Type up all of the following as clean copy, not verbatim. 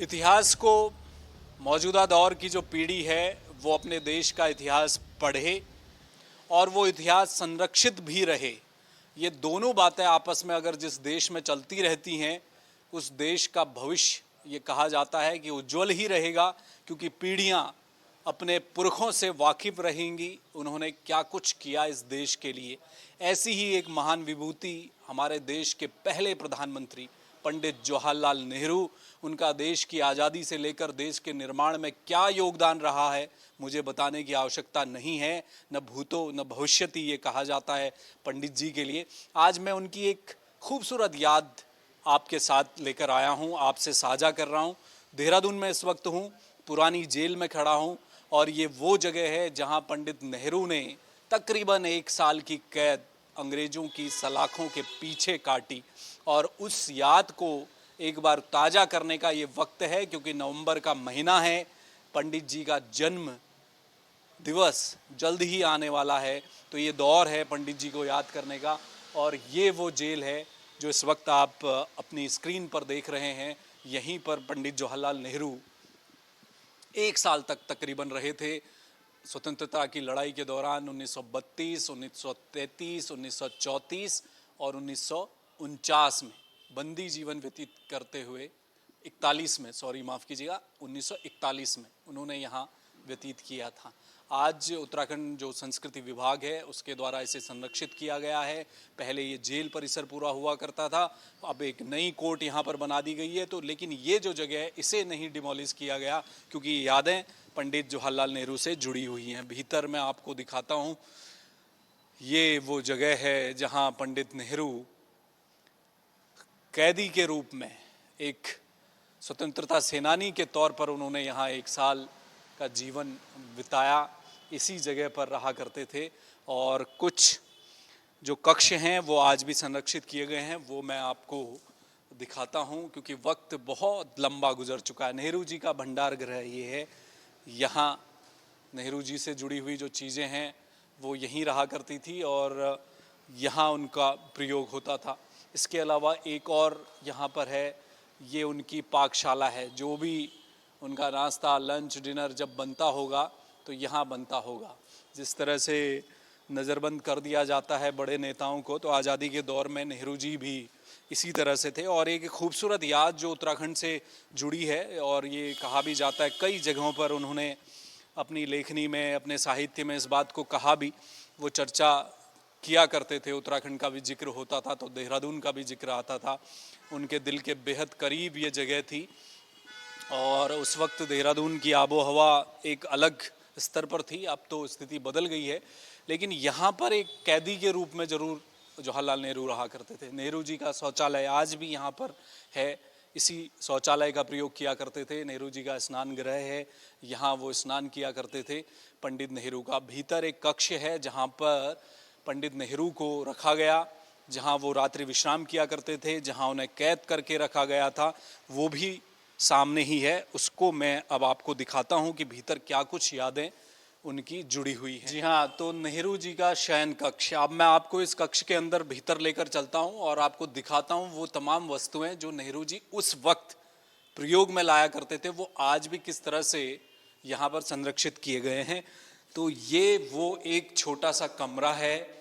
इतिहास को मौजूदा दौर की जो पीढ़ी है वो अपने देश का इतिहास पढ़े और वो इतिहास संरक्षित भी रहे। ये दोनों बातें आपस में अगर जिस देश में चलती रहती हैं, उस देश का भविष्य ये कहा जाता है कि उज्जवल ही रहेगा, क्योंकि पीढ़ियां अपने पुरखों से वाकिफ रहेंगी, उन्होंने क्या कुछ किया इस देश के लिए। ऐसी ही एक महान विभूति हमारे देश के पहले प्रधानमंत्री पंडित जवाहरलाल नेहरू, उनका देश की आज़ादी से लेकर देश के निर्माण में क्या योगदान रहा है मुझे बताने की आवश्यकता नहीं है। न भूतो न भविष्यति ये कहा जाता है पंडित जी के लिए। आज मैं उनकी एक खूबसूरत याद आपके साथ लेकर आया हूँ, आपसे साझा कर रहा हूँ। देहरादून में इस वक्त हूँ, पुरानी जेल में खड़ा हूँ और ये वो जगह है जहाँ पंडित नेहरू ने तकरीबन 1 साल की कैद अंग्रेज़ों की सलाखों के पीछे काटी। और उस याद को एक बार ताज़ा करने का ये वक्त है, क्योंकि नवंबर का महीना है, पंडित जी का जन्म दिवस जल्द ही आने वाला है। तो ये दौर है पंडित जी को याद करने का। और ये वो जेल है जो इस वक्त आप अपनी स्क्रीन पर देख रहे हैं। यहीं पर पंडित जवाहरलाल नेहरू 1 साल तक तकरीबन रहे थे। स्वतंत्रता की लड़ाई के दौरान 1932, 1933, 1934 और 1949 में बंदी जीवन व्यतीत करते हुए 1941 में उन्होंने यहाँ व्यतीत किया था। आज उत्तराखंड जो संस्कृति विभाग है उसके द्वारा इसे संरक्षित किया गया है। पहले ये जेल परिसर पूरा हुआ करता था, अब एक नई कोर्ट यहाँ पर बना दी गई है। तो लेकिन ये जो जगह है इसे नहीं डिमोलिश किया गया, क्योंकि ये यादें पंडित जवाहरलाल नेहरू से जुड़ी हुई हैं। भीतर मैं आपको दिखाता हूँ, ये वो जगह है जहाँ पंडित नेहरू कैदी के रूप में एक स्वतंत्रता सेनानी के तौर पर उन्होंने यहाँ 1 साल का जीवन बिताया। इसी जगह पर रहा करते थे। और कुछ जो कक्ष हैं वो आज भी संरक्षित किए गए हैं, वो मैं आपको दिखाता हूँ, क्योंकि वक्त बहुत लंबा गुजर चुका है। नेहरू जी का भंडार गृह ये है। यहाँ नेहरू जी से जुड़ी हुई जो चीज़ें हैं वो यहीं रहा करती थी और यहाँ उनका प्रयोग होता था। इसके अलावा एक और यहाँ पर है, ये उनकी पाकशाला है। जो भी उनका नाश्ता, लंच, डिनर जब बनता होगा तो यहाँ बनता होगा। जिस तरह से नज़रबंद कर दिया जाता है बड़े नेताओं को, तो आज़ादी के दौर में नेहरू जी भी इसी तरह से थे। और एक खूबसूरत याद जो उत्तराखंड से जुड़ी है, और ये कहा भी जाता है कई जगहों पर उन्होंने अपनी लेखनी में, अपने साहित्य में इस बात को कहा भी, वो चर्चा किया करते थे। उत्तराखंड का भी जिक्र होता था तो देहरादून का भी जिक्र आता था। उनके दिल के बेहद करीब ये जगह थी। और उस वक्त देहरादून की आबो हवा एक अलग स्तर पर थी, अब तो स्थिति बदल गई है। लेकिन यहाँ पर एक कैदी के रूप में ज़रूर जवाहरलाल नेहरू रहा करते थे। नेहरू जी का शौचालय आज भी यहाँ पर है, इसी शौचालय का प्रयोग किया करते थे। नेहरू जी का स्नान गृह है, यहाँ वो स्नान किया करते थे पंडित नेहरू का। भीतर एक कक्ष है जहाँ पर पंडित नेहरू को रखा गया, जहाँ वो रात्रि विश्राम किया करते थे, जहाँ उन्हें कैद करके रखा गया था, वो भी सामने ही है। उसको मैं अब आपको दिखाता हूँ कि भीतर क्या कुछ यादें उनकी जुड़ी हुई हैं। जी हाँ, तो नेहरू जी का शयन कक्ष। अब मैं आपको इस कक्ष के अंदर भीतर लेकर चलता हूँ और आपको दिखाता हूँ वो तमाम वस्तुएं जो नेहरू जी उस वक्त प्रयोग में लाया करते थे, वो आज भी किस तरह से यहाँ पर संरक्षित किए गए हैं। तो ये वो एक छोटा सा कमरा है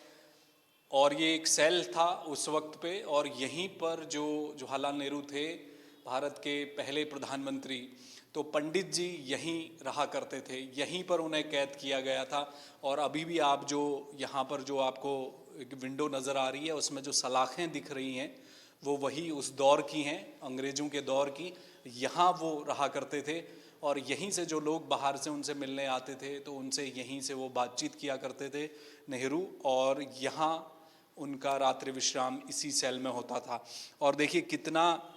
और ये एक सेल था उस वक्त पे। और यहीं पर जो जवाहरलाल नेहरू थे, भारत के पहले प्रधानमंत्री, तो पंडित जी यहीं रहा करते थे, यहीं पर उन्हें कैद किया गया था। और अभी भी आप जो यहाँ पर जो आपको एक विंडो नज़र आ रही है, उसमें जो सलाखें दिख रही हैं वो वही उस दौर की हैं, अंग्रेज़ों के दौर की। यहाँ वो रहा करते थे और यहीं से जो लोग बाहर से उनसे मिलने आते थे तो उनसे यहीं से वो बातचीत किया करते थे नेहरू। और यहाँ उनका रात्रि विश्राम इसी सेल में होता था। और देखिए कितना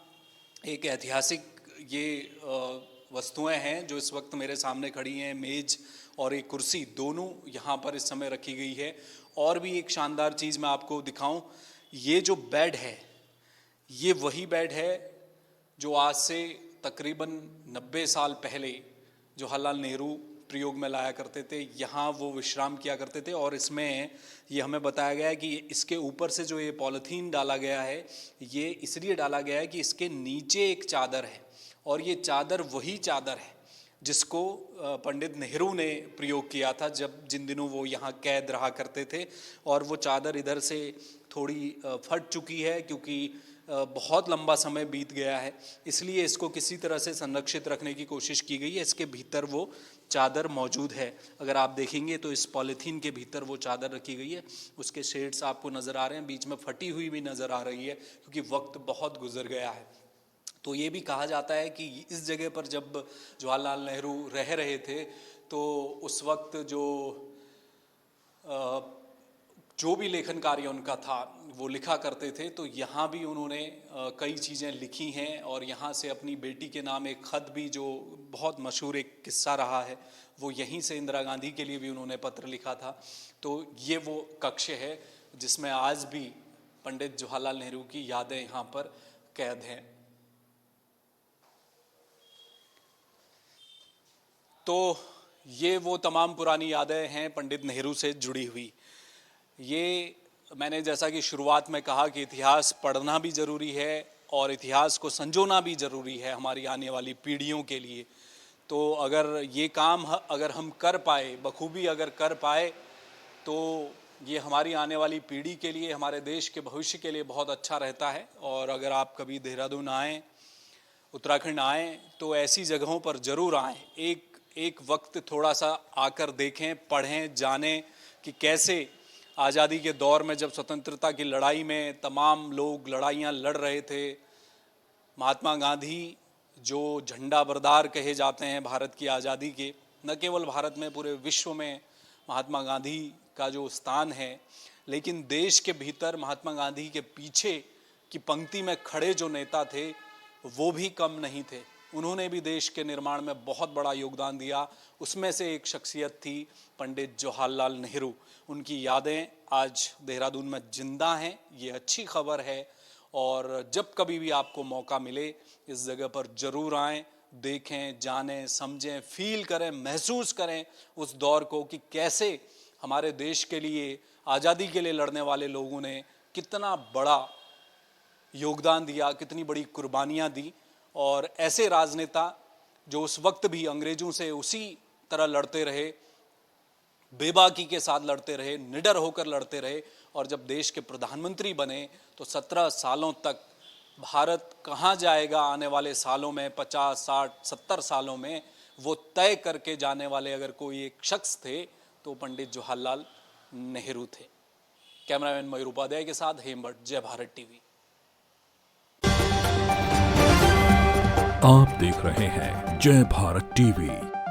एक ऐतिहासिक ये वस्तुएं हैं जो इस वक्त मेरे सामने खड़ी हैं। मेज़ और एक कुर्सी दोनों यहाँ पर इस समय रखी गई है। और भी एक शानदार चीज़ मैं आपको दिखाऊं, ये जो बेड है ये वही बेड है जो आज से तकरीबन 90 साल पहले जवाहरलाल नेहरू प्रयोग में लाया करते थे, यहाँ वो विश्राम किया करते थे। और इसमें ये हमें बताया गया है कि इसके ऊपर से जो ये पॉलीथीन डाला गया है, ये इसलिए डाला गया है कि इसके नीचे एक चादर है, और ये चादर वही चादर है जिसको पंडित नेहरू ने प्रयोग किया था जिन दिनों वो यहाँ कैद रहा करते थे। और वो चादर इधर से थोड़ी फट चुकी है क्योंकि बहुत लंबा समय बीत गया है, इसलिए इसको किसी तरह से संरक्षित रखने की कोशिश की गई है। इसके भीतर वो चादर मौजूद है। अगर आप देखेंगे तो इस पॉलीथीन के भीतर वो चादर रखी गई है। उसके शेड्स आपको नज़र आ रहे हैं, बीच में फटी हुई भी नज़र आ रही है क्योंकि वक्त बहुत गुजर गया है। तो ये भी कहा जाता है कि इस जगह पर जब जवाहरलाल नेहरू रह रहे थे तो उस वक्त जो भी लेखन कार्य उनका था वो लिखा करते थे। तो यहाँ भी उन्होंने कई चीज़ें लिखी हैं, और यहाँ से अपनी बेटी के नाम एक ख़त भी, जो बहुत मशहूर एक किस्सा रहा है, वो यहीं से इंदिरा गांधी के लिए भी उन्होंने पत्र लिखा था। तो ये वो कक्ष है जिसमें आज भी पंडित जवाहरलाल नेहरू की यादें यहाँ पर कैद हैं। तो ये वो तमाम पुरानी यादें हैं पंडित नेहरू से जुड़ी हुई। ये मैंने जैसा कि शुरुआत में कहा कि इतिहास पढ़ना भी ज़रूरी है और इतिहास को संजोना भी ज़रूरी है हमारी आने वाली पीढ़ियों के लिए। तो अगर ये काम अगर हम कर पाए, बखूबी अगर कर पाए, तो ये हमारी आने वाली पीढ़ी के लिए, हमारे देश के भविष्य के लिए बहुत अच्छा रहता है। और अगर आप कभी देहरादून आएँ, उत्तराखंड आएँ, तो ऐसी जगहों पर ज़रूर आएँ। एक वक्त थोड़ा सा आकर देखें, पढ़ें, जानें कि कैसे आज़ादी के दौर में, जब स्वतंत्रता की लड़ाई में तमाम लोग लड़ाइयाँ लड़ रहे थे, महात्मा गांधी जो झंडा बरदार कहे जाते हैं भारत की आज़ादी के, न केवल भारत में पूरे विश्व में महात्मा गांधी का जो स्थान है, लेकिन देश के भीतर महात्मा गांधी के पीछे की पंक्ति में खड़े जो नेता थे वो भी कम नहीं थे। उन्होंने भी देश के निर्माण में बहुत बड़ा योगदान दिया। उसमें से एक शख्सियत थी पंडित जवाहरलाल नेहरू। उनकी यादें आज देहरादून में जिंदा हैं, ये अच्छी खबर है। और जब कभी भी आपको मौका मिले, इस जगह पर ज़रूर आएँ, देखें, जानें, समझें, फील करें, महसूस करें उस दौर को कि कैसे हमारे देश के लिए, आज़ादी के लिए लड़ने वाले लोगों ने कितना बड़ा योगदान दिया, कितनी बड़ी कुर्बानियाँ दी। और ऐसे राजनेता जो उस वक्त भी अंग्रेजों से उसी तरह लड़ते रहे, बेबाकी के साथ लड़ते रहे, निडर होकर लड़ते रहे, और जब देश के प्रधानमंत्री बने तो 17 सालों तक भारत कहाँ जाएगा आने वाले सालों में, 50, 60, 70 सालों में, वो तय करके जाने वाले अगर कोई एक शख्स थे तो पंडित जवाहरलाल नेहरू थे। कैमरामैन मयूर उपाध्याय के साथ हेमभट्ट, जय भारत टीवी। आप देख रहे हैं जय भारत टीवी।